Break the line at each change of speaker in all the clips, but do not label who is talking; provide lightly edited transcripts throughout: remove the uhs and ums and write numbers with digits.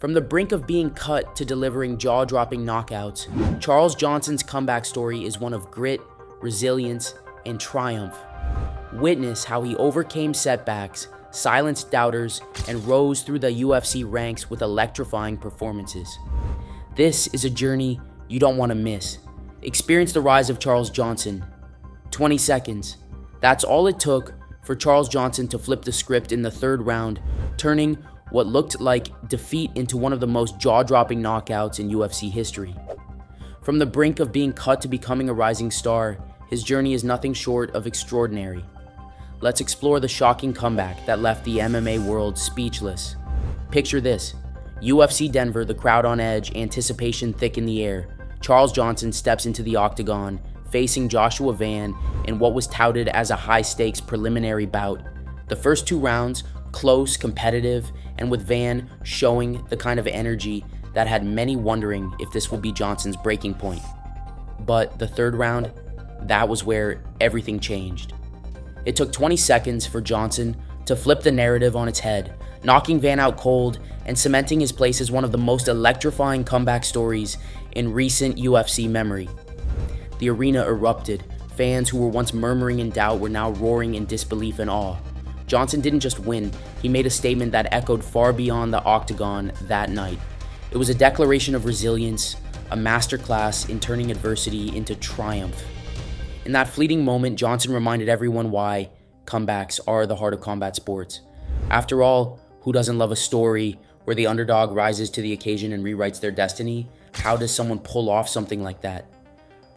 From the brink of being cut to delivering jaw-dropping knockouts, Charles Johnson's comeback story is one of grit, resilience, and triumph. Witness how he overcame setbacks, silenced doubters, and rose through the UFC ranks with electrifying performances. This is a journey you don't want to miss. Experience the rise of Charles Johnson. 20 seconds. That's all it took for Charles Johnson to flip the script in the third round, turning what looked like defeat into one of the most jaw-dropping knockouts in UFC history. From the brink of being cut to becoming a rising star, his journey is nothing short of extraordinary. Let's explore the shocking comeback that left the MMA world speechless. Picture this: UFC Denver, the crowd on edge, anticipation thick in the air. Charles Johnson steps into the octagon, facing Joshua Van in what was touted as a high-stakes preliminary bout. The first 2 rounds, close, competitive, and with Van showing the kind of energy that had many wondering if this would be Johnson's breaking point. But the third round, that was where everything changed. It took 20 seconds for Johnson to flip the narrative on its head, knocking Van out cold and cementing his place as one of the most electrifying comeback stories in recent UFC memory. The arena erupted. Fans who were once murmuring in doubt were now roaring in disbelief and awe. Johnson didn't just win, he made a statement that echoed far beyond the octagon that night. It was a declaration of resilience, a masterclass in turning adversity into triumph. In that fleeting moment, Johnson reminded everyone why comebacks are the heart of combat sports. After all, who doesn't love a story where the underdog rises to the occasion and rewrites their destiny? How does someone pull off something like that?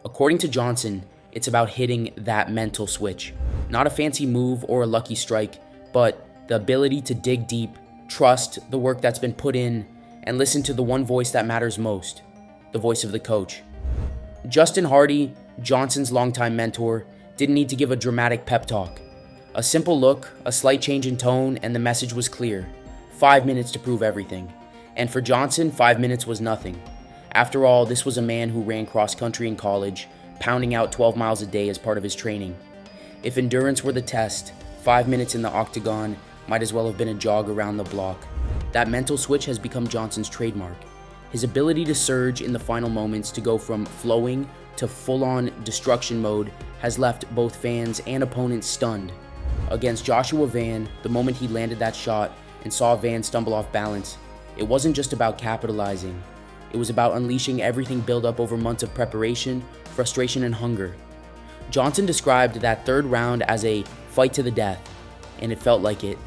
According to Johnson, it's about hitting that mental switch. Not a fancy move or a lucky strike, but the ability to dig deep, trust the work that's been put in, and listen to the one voice that matters most, the voice of the coach. Justin Hardy, Johnson's longtime mentor, didn't need to give a dramatic pep talk. A simple look, a slight change in tone, and the message was clear. 5 minutes to prove everything. And for Johnson, 5 minutes was nothing. After all, this was a man who ran cross-country in college, pounding out 12 miles a day as part of his training. If endurance were the test, 5 minutes in the octagon might as well have been a jog around the block. That mental switch has become Johnson's trademark. His ability to surge in the final moments, to go from flowing to full-on destruction mode, has left both fans and opponents stunned. Against Joshua Van, the moment he landed that shot and saw Van stumble off balance, it wasn't just about capitalizing. It was about unleashing everything built up over months of preparation, frustration, and hunger. Johnson described that third round as a fight to the death, and it felt like it.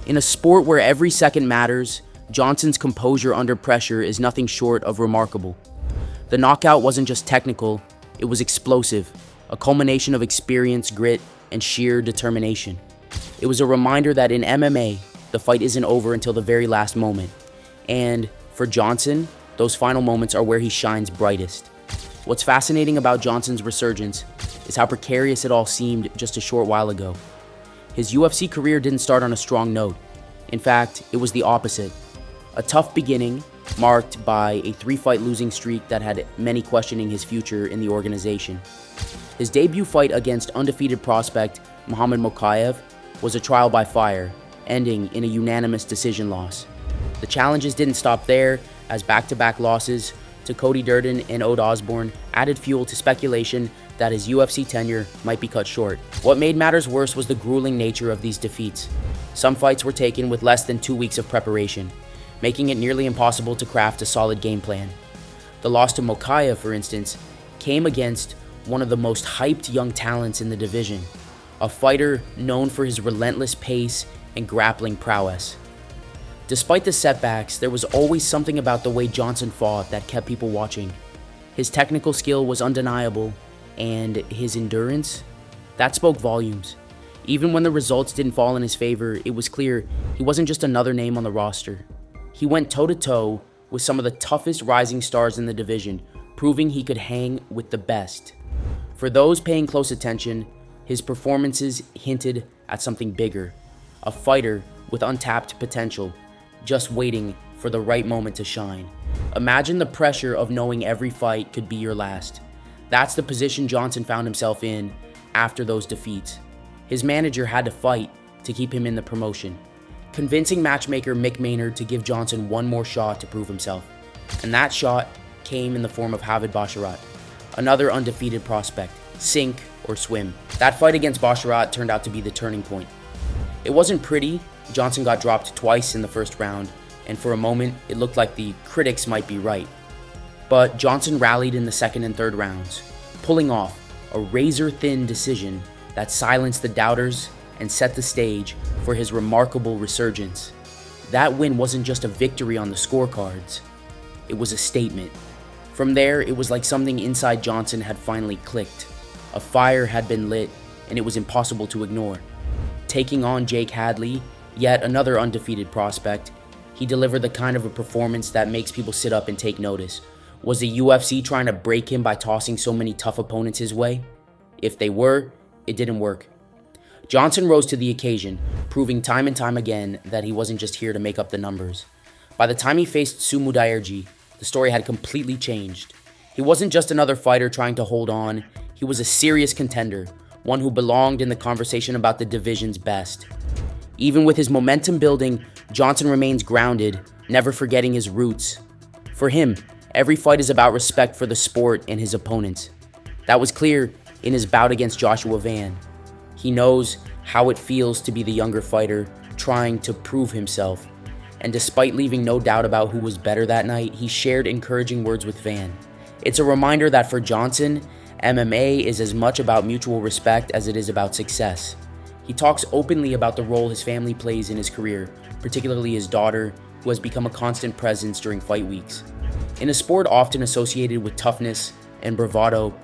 In a sport where every second matters, Johnson's composure under pressure is nothing short of remarkable. The knockout wasn't just technical, it was explosive, a culmination of experience, grit, and sheer determination. It was a reminder that in MMA, the fight isn't over until the very last moment. And for Johnson, those final moments are where he shines brightest. What's fascinating about Johnson's resurgence is how precarious it all seemed just a short while ago. His UFC career didn't start on a strong note. In fact, it was the opposite. A tough beginning, marked by a 3-fight losing streak that had many questioning his future in the organization. His debut fight against undefeated prospect Muhammad Mokaev was a trial by fire, ending in a unanimous decision loss. The challenges didn't stop there, as back-to-back losses to Cody Durden and Ode Osborne added fuel to speculation that his UFC tenure might be cut short. What made matters worse was the grueling nature of these defeats. Some fights were taken with less than 2 weeks of preparation, making it nearly impossible to craft a solid game plan. The loss to Mokaev, for instance, came against one of the most hyped young talents in the division, a fighter known for his relentless pace and grappling prowess. Despite the setbacks, there was always something about the way Johnson fought that kept people watching. His technical skill was undeniable, and his endurance, that spoke volumes. Even when the results didn't fall in his favor, it was clear he wasn't just another name on the roster. He went toe-to-toe with some of the toughest rising stars in the division, proving he could hang with the best. For those paying close attention, his performances hinted at something bigger, a fighter with untapped potential, just waiting for the right moment to shine. Imagine the pressure of knowing every fight could be your last. That's the position Johnson found himself in after those defeats. His manager had to fight to keep him in the promotion. convincing matchmaker Mick Maynard to give Johnson one more shot to prove himself. And that shot came in the form of Havid Basharat, another undefeated prospect, sink or swim. That fight against Basharat turned out to be the turning point. It wasn't pretty. Johnson got dropped twice in the first round, and for a moment, it looked like the critics might be right. But Johnson rallied in the second and third rounds, pulling off a razor-thin decision that silenced the doubters and set the stage for his remarkable resurgence. That win wasn't just a victory on the scorecards, it was a statement. From there, it was like something inside Johnson had finally clicked. A fire had been lit, and it was impossible to ignore. Taking on Jake Hadley, yet another undefeated prospect, he delivered the kind of a performance that makes people sit up and take notice. Was the UFC trying to break him by tossing so many tough opponents his way? If they were, it didn't work. Johnson rose to the occasion, proving time and time again that he wasn't just here to make up the numbers. By the time he faced Sumu Daerji, the story had completely changed. He wasn't just another fighter trying to hold on, he was a serious contender, one who belonged in the conversation about the division's best. Even with his momentum building, Johnson remains grounded, never forgetting his roots. For him, every fight is about respect for the sport and his opponents. That was clear in his bout against Joshua Van. He knows how it feels to be the younger fighter trying to prove himself. And despite leaving no doubt about who was better that night, he shared encouraging words with Van. It's a reminder that for Johnson, MMA is as much about mutual respect as it is about success. He talks openly about the role his family plays in his career, particularly his daughter, who has become a constant presence during fight weeks. In a sport often associated with toughness and bravado,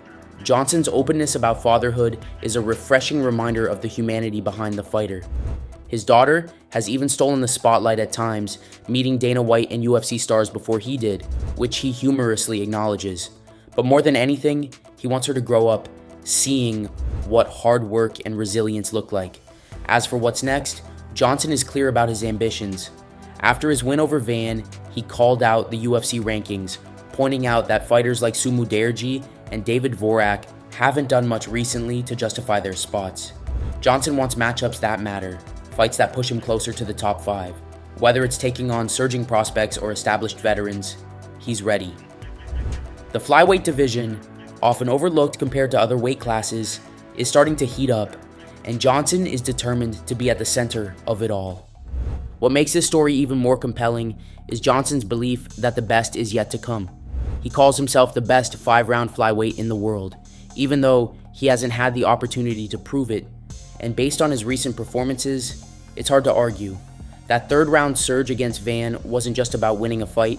Johnson's openness about fatherhood is a refreshing reminder of the humanity behind the fighter. His daughter has even stolen the spotlight at times, meeting Dana White and UFC stars before he did, which he humorously acknowledges. But more than anything, he wants her to grow up seeing what hard work and resilience look like. As for what's next, Johnson is clear about his ambitions. After his win over Van, he called out the UFC rankings, pointing out that fighters like Sumu Daerji and David Vorak haven't done much recently to justify their spots. Johnson wants matchups that matter, fights that push him closer to the top 5. Whether it's taking on surging prospects or established veterans, he's ready. The flyweight division, often overlooked compared to other weight classes, is starting to heat up, and Johnson is determined to be at the center of it all. What makes this story even more compelling is Johnson's belief that the best is yet to come. He calls himself the best 5-round flyweight in the world, even though he hasn't had the opportunity to prove it, and based on his recent performances, it's hard to argue. That third-round surge against Van wasn't just about winning a fight,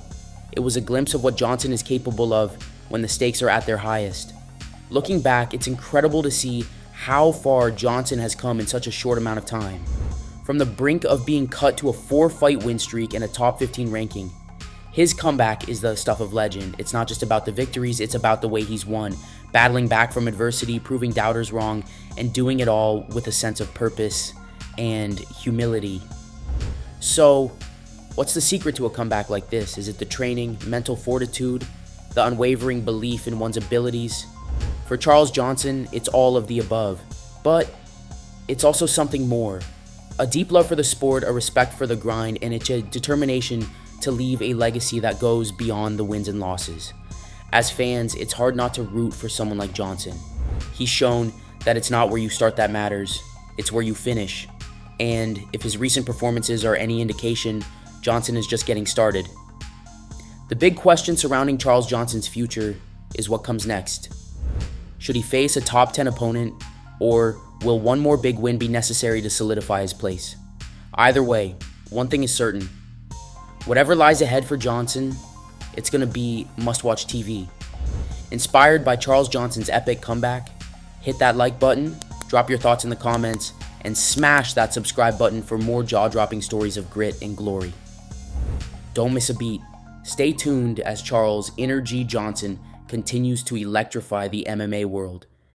it was a glimpse of what Johnson is capable of when the stakes are at their highest. Looking back, it's incredible to see how far Johnson has come in such a short amount of time. From the brink of being cut to a 4-fight win streak and a top 15 ranking, his comeback is the stuff of legend. It's not just about the victories, it's about the way he's won, battling back from adversity, proving doubters wrong, and doing it all with a sense of purpose and humility. So, what's the secret to a comeback like this? Is it the training, mental fortitude, the unwavering belief in one's abilities? For Charles Johnson, it's all of the above, but it's also something more. A deep love for the sport, a respect for the grind, and it's a determination to leave a legacy that goes beyond the wins and losses. As fans, it's hard not to root for someone like Johnson. He's shown that it's not where you start that matters, it's where you finish. And if his recent performances are any indication, Johnson is just getting started. The big question surrounding Charles Johnson's future is what comes next. Should he face a top 10 opponent, or will one more big win be necessary to solidify his place? Either way, one thing is certain. Whatever lies ahead for Johnson, it's going to be must-watch TV. Inspired by Charles Johnson's epic comeback, hit that like button, drop your thoughts in the comments, and smash that subscribe button for more jaw-dropping stories of grit and glory. Don't miss a beat. Stay tuned as Charles InnerG Johnson continues to electrify the MMA world.